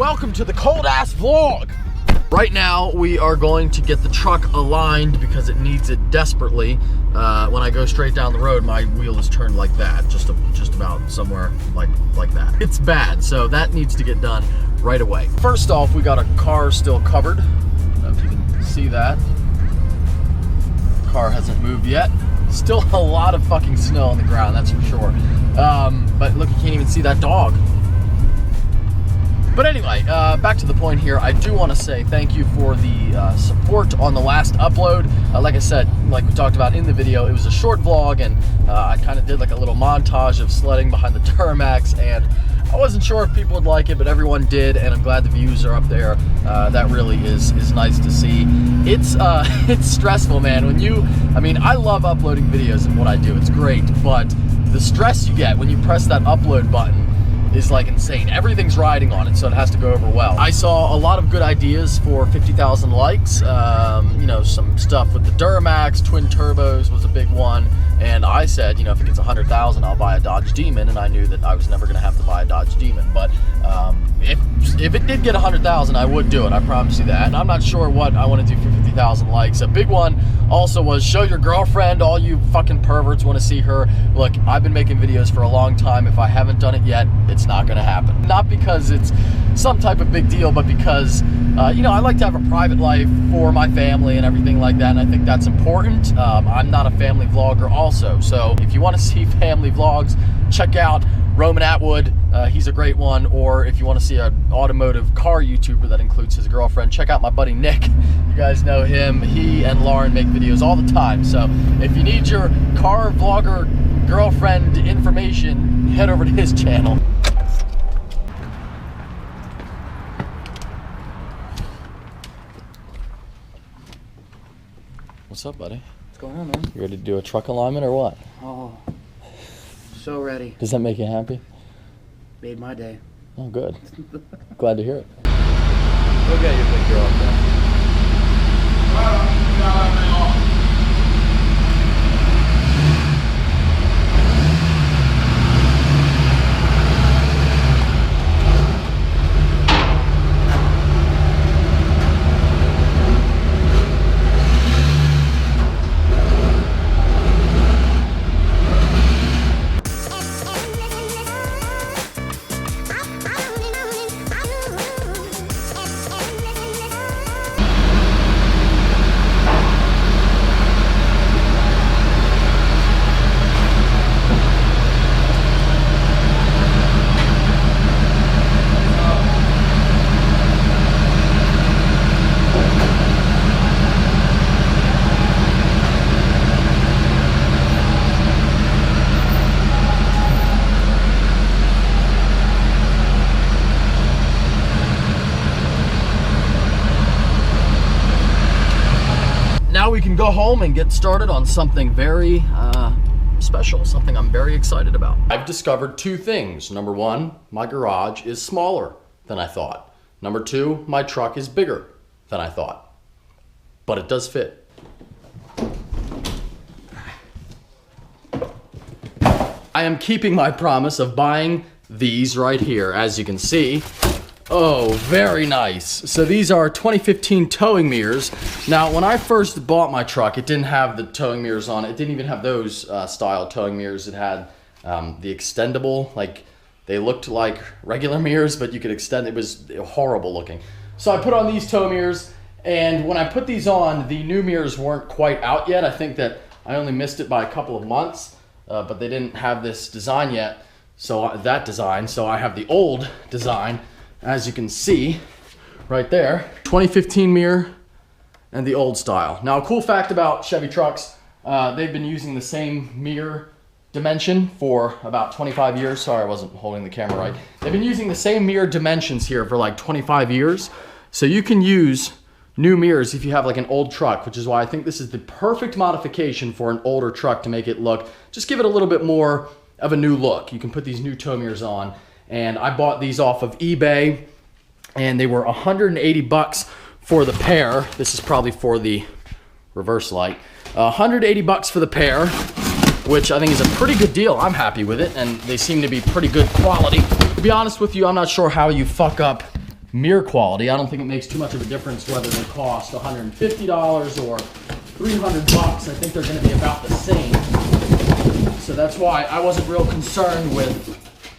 welcome to the cold ass vlog. Right now we are going to get the truck aligned because it needs it desperately. When I go straight down the road, my wheel is turned like that, just about somewhere like that. It's bad, so that needs to get done right away. First off, we got a car still covered. I don't know if you can see that. The car hasn't moved yet. Still a lot of fucking snow on the ground, that's for sure. But look, you can't even see that dog. But anyway, back to the point here. I do want to say thank you for the support on the last upload. Like I said, like we talked about in the video, it was a short vlog, and I kind of did like a little montage of sledding behind the Duramax, and I wasn't sure if people would like it, but everyone did, and I'm glad the views are up there. That really is nice to see. It's stressful, man. I mean, I love uploading videos and what I do. It's great, but the stress you get when you press that upload button is like insane. Everything's riding on it, so it has to go over well. I saw a lot of good ideas for 50,000 likes. You know, some stuff with the Duramax, twin turbos was a big one. And I said, you know, if it gets 100,000, I'll buy a Dodge Demon, and I knew that I was never gonna have to buy a Dodge Demon. But if it did get 100,000, I would do it, I promise you that. And I'm not sure what I wanna do for 50,000 likes. A big one also was show your girlfriend. All you fucking perverts wanna see her. Look, I've been making videos for a long time. If I haven't done it yet, it's not gonna happen. Not because it's some type of big deal, but because, you know, I like to have a private life for my family and everything like that, and I think that's important. I'm not a family vlogger also, so if you want to see family vlogs, check out Roman Atwood. He's a great one. Or if you want to see an automotive car YouTuber that includes his girlfriend, check out my buddy Nick. You guys know him. He and Lauren make videos all the time, so if you need your car vlogger girlfriend information, head over to his channel. What's up, buddy? What's going on, man? You ready to do a truck alignment or what? Oh, so ready. Does that make you happy? Made my day. Oh, good. Glad to hear it. Go get your picture off, man. Now we can go home and get started on something very special, something I'm very excited about. I've discovered two things. Number one, my garage is smaller than I thought. Number two, my truck is bigger than I thought. But it does fit. I am keeping my promise of buying these right here, as you can see. Oh, very nice. So these are 2015 towing mirrors. Now, when I first bought my truck, it didn't have the towing mirrors on it. It didn't even have those style towing mirrors. It had the extendable, like they looked like regular mirrors, but you could extend. It was horrible looking. So I put on these tow mirrors, and when I put these on, the new mirrors weren't quite out yet. I think that I only missed it by a couple of months, but they didn't have this design yet. So I have the old design. As you can see right there, 2015 mirror and the old style. Now, a cool fact about Chevy trucks, they've been using the same mirror dimension for about 25 years. Sorry, I wasn't holding the camera right. They've been using the same mirror dimensions here for like 25 years. So you can use new mirrors if you have like an old truck, which is why I think this is the perfect modification for an older truck to make it look, just give it a little bit more of a new look. You can put these new tow mirrors on. And I bought these off of eBay, and they were 180 bucks for the pair. This is probably for the reverse light. 180 bucks for the pair, which I think is a pretty good deal. I'm happy with it, and they seem to be pretty good quality. To be honest with you, I'm not sure how you fuck up mirror quality. I don't think it makes too much of a difference whether they cost $150 or 300 bucks. I think they're going to be about the same. So that's why I wasn't real concerned with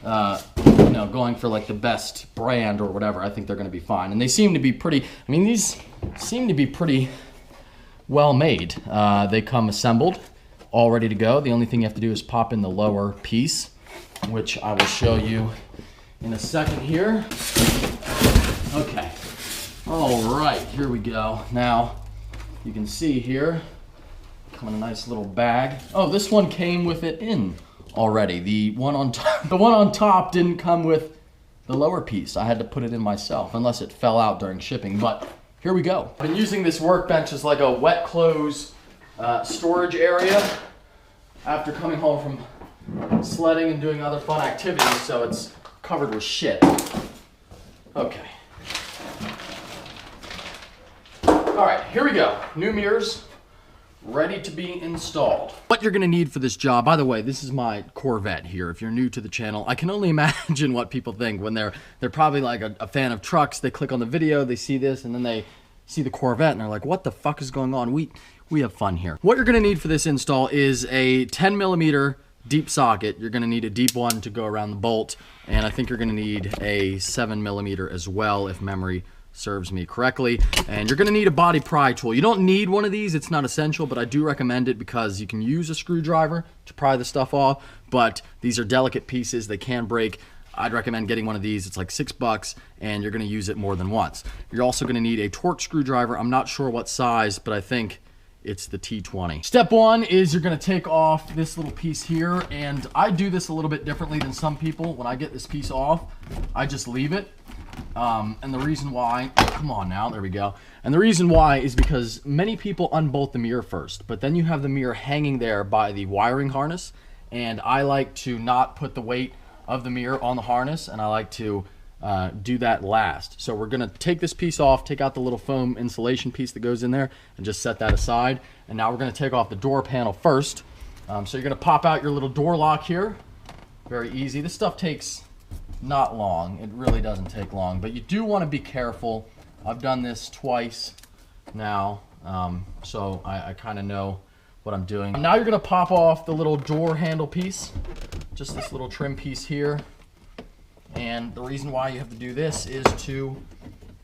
you know, going for like the best brand or whatever. I think they're going to be fine. And they seem to be pretty, I mean, these seem to be pretty well made. They come assembled, all ready to go. The only thing you have to do is pop in the lower piece, which I will show you in a second here. Okay. All right, here we go. Now, you can see here, come in a nice little bag. Oh, this one came with it in already. The one on top didn't come with the lower piece. I had to put it in myself, unless it fell out during shipping, but here we go. I've been using this workbench as like a wet clothes storage area after coming home from sledding and doing other fun activities, so it's covered with shit. Okay. All right, here we go. New mirrors, ready to be installed. What you're gonna need for this job, by the way, this is my Corvette here. If you're new to the channel, I can only imagine what people think when they're probably like a fan of trucks. They click on the video, they see this, and then they see the Corvette and they're like, what the fuck is going on? We have fun here. What you're gonna need for this install is a 10mm deep socket. You're gonna need a deep one to go around the bolt, and I think you're gonna need a 7mm as well, if memory serves me correctly. And you're gonna need a body pry tool. You don't need one of these, it's not essential, but I do recommend it because you can use a screwdriver to pry the stuff off, but these are delicate pieces, they can break. I'd recommend getting one of these. It's like $6 and you're gonna use it more than once. You're also gonna need a torque screwdriver. I'm not sure what size, but I think it's the T20. Step one is you're gonna take off this little piece here, and I do this a little bit differently than some people. When I get this piece off, I just leave it. And the reason why, come on now, there we go. And the reason why is because many people unbolt the mirror first, but then you have the mirror hanging there by the wiring harness, and I like to not put the weight of the mirror on the harness, and I like to do that last. So we're gonna take this piece off, take out the little foam insulation piece that goes in there, and just set that aside. And now we're gonna take off the door panel first. So you're gonna pop out your little door lock here. Very easy. This stuff takes not long. It really doesn't take long, but you do want to be careful. I've done this twice now, so I kind of know what I'm doing. Now you're gonna pop off the little door handle piece, just this little trim piece here. And the reason why you have to do this is to,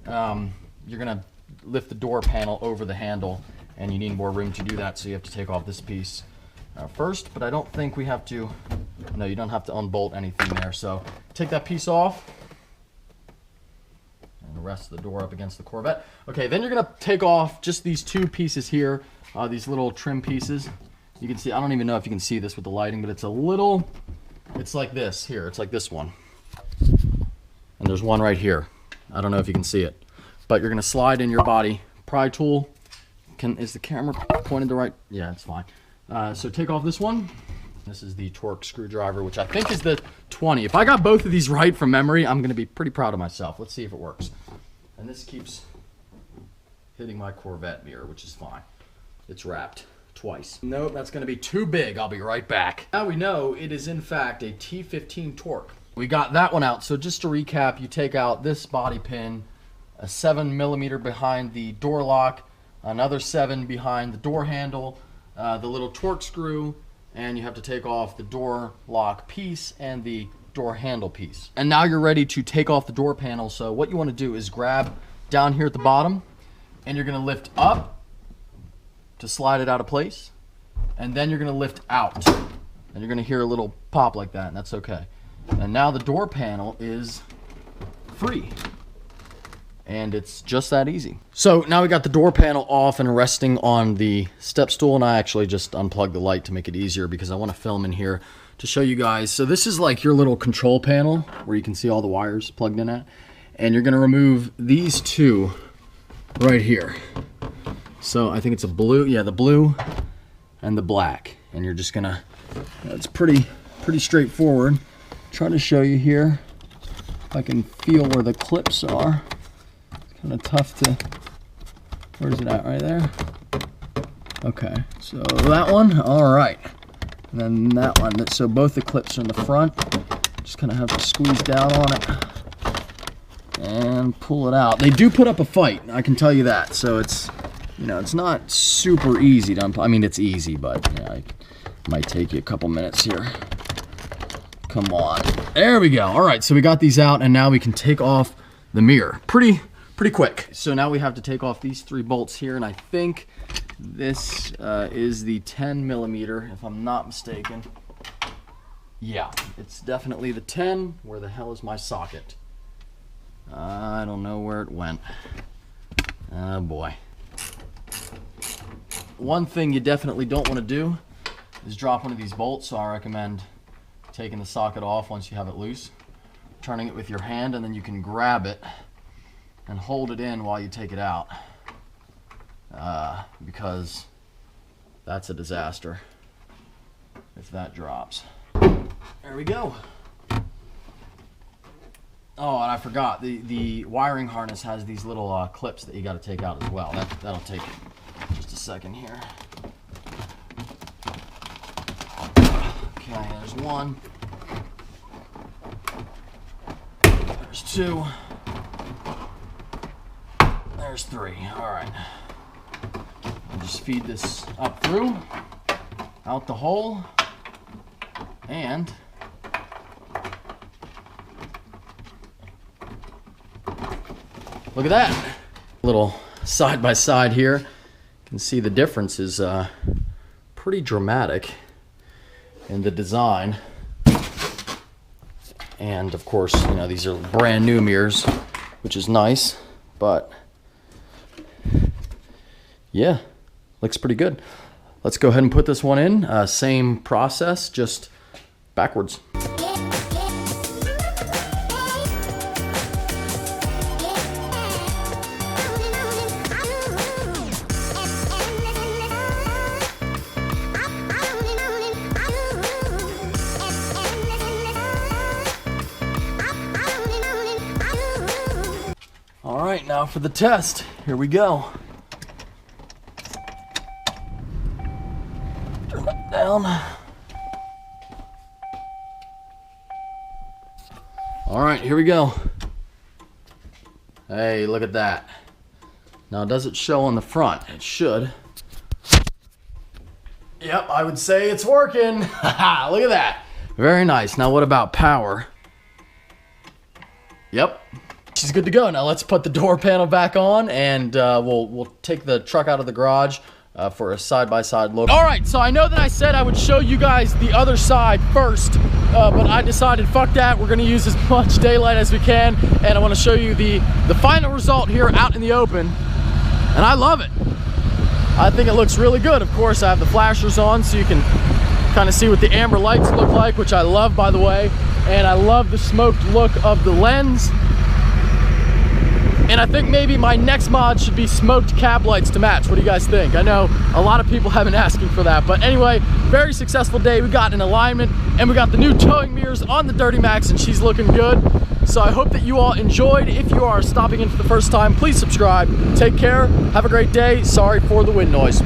you're gonna lift the door panel over the handle, and you need more room to do that, so you have to take off this piece first, but I don't think we have to, no, you don't have to unbolt anything there. So take that piece off and rest the door up against the Corvette. Okay, then you're gonna take off just these two pieces here, these little trim pieces. You can see, I don't even know if you can see this with the lighting, but it's a little, it's like this here, it's like this one. And there's one right here. I don't know if you can see it, but you're gonna slide in your body pry tool. Is the camera pointed the right? Yeah, it's fine. So take off this one. This is the torque screwdriver, which I think is the 20. If I got both of these right from memory, I'm gonna be pretty proud of myself. Let's see if it works. And this keeps hitting my Corvette mirror, which is fine. It's wrapped twice. Nope, that's gonna be too big. I'll be right back. Now we know it is in fact a T15 torque. We got that one out. So just to recap, you take out this body pin, a 7mm behind the door lock, another 7 behind the door handle, the little torque screw, and you have to take off the door lock piece and the door handle piece. And now you're ready to take off the door panel. So what you want to do is grab down here at the bottom, and you're going to lift up to slide it out of place, and then you're going to lift out, and you're going to hear a little pop like that, and that's okay. And now the door panel is free. And it's just that easy. So now we got the door panel off and resting on the step stool, and I actually just unplugged the light to make it easier because I want to film in here to show you guys. So this is like your little control panel where you can see all the wires plugged in at. And you're gonna remove these two right here. So I think it's a blue, yeah, the blue and the black. And you're just gonna, it's pretty straightforward. Trying to show you here if I can feel where the clips are. Kind of tough to, where's it at, right there? Okay, so that one, all right. And then that one, so both the clips are in the front. Just kind of have to squeeze down on it and pull it out. They do put up a fight, I can tell you that. So it's, you know, it's not super easy to I mean, it's easy, but yeah, it might take you a couple minutes here. Come on. There we go. All right, so we got these out, and now we can take off the mirror. Pretty quick. So now we have to take off these 3 bolts here, and I think this is the 10 millimeter, if I'm not mistaken. Yeah, it's definitely the 10. Where the hell is my socket? I don't know where it went. Oh boy. One thing you definitely don't want to do is drop one of these bolts, so I recommend taking the socket off once you have it loose, turning it with your hand, and then you can grab it and hold it in while you take it out, because that's a disaster if that drops. There we go. Oh, and I forgot, the wiring harness has these little clips that you got to take out as well. That'll take just a second here. Okay, there's 1. There's 2. There's 3. All right. I'll just feed this up through, out the hole, and look at that. Little side by side here. You can see the difference is pretty dramatic in the design. And of course, you know, these are brand new mirrors, which is nice, but yeah, looks pretty good. Let's go ahead and put this one in. Same process, just backwards. All right, now for the test. Here we go. Turn that down. All right, here we go. Hey, look at that. Now, does it show on the front? It should. Yep, I would say it's working. Look at that. Very nice. Now, what about power? Yep. She's good to go. Now let's put the door panel back on, and we'll take the truck out of the garage for a side-by-side look. All right, so I know that I said I would show you guys the other side first, but I decided fuck that. We're gonna use as much daylight as we can, and I want to show you the final result here out in the open, and I love it. I think it looks really good. Of course, I have the flashers on so you can kind of see what the amber lights look like, which I love, by the way, and I love the smoked look of the lens. And I think maybe my next mod should be smoked cab lights to match. What do you guys think? I know a lot of people have been asking for that. But anyway, very successful day. We got an alignment, and we got the new towing mirrors on the Duramax, and she's looking good. So I hope that you all enjoyed. If you are stopping in for the first time, please subscribe. Take care. Have a great day. Sorry for the wind noise.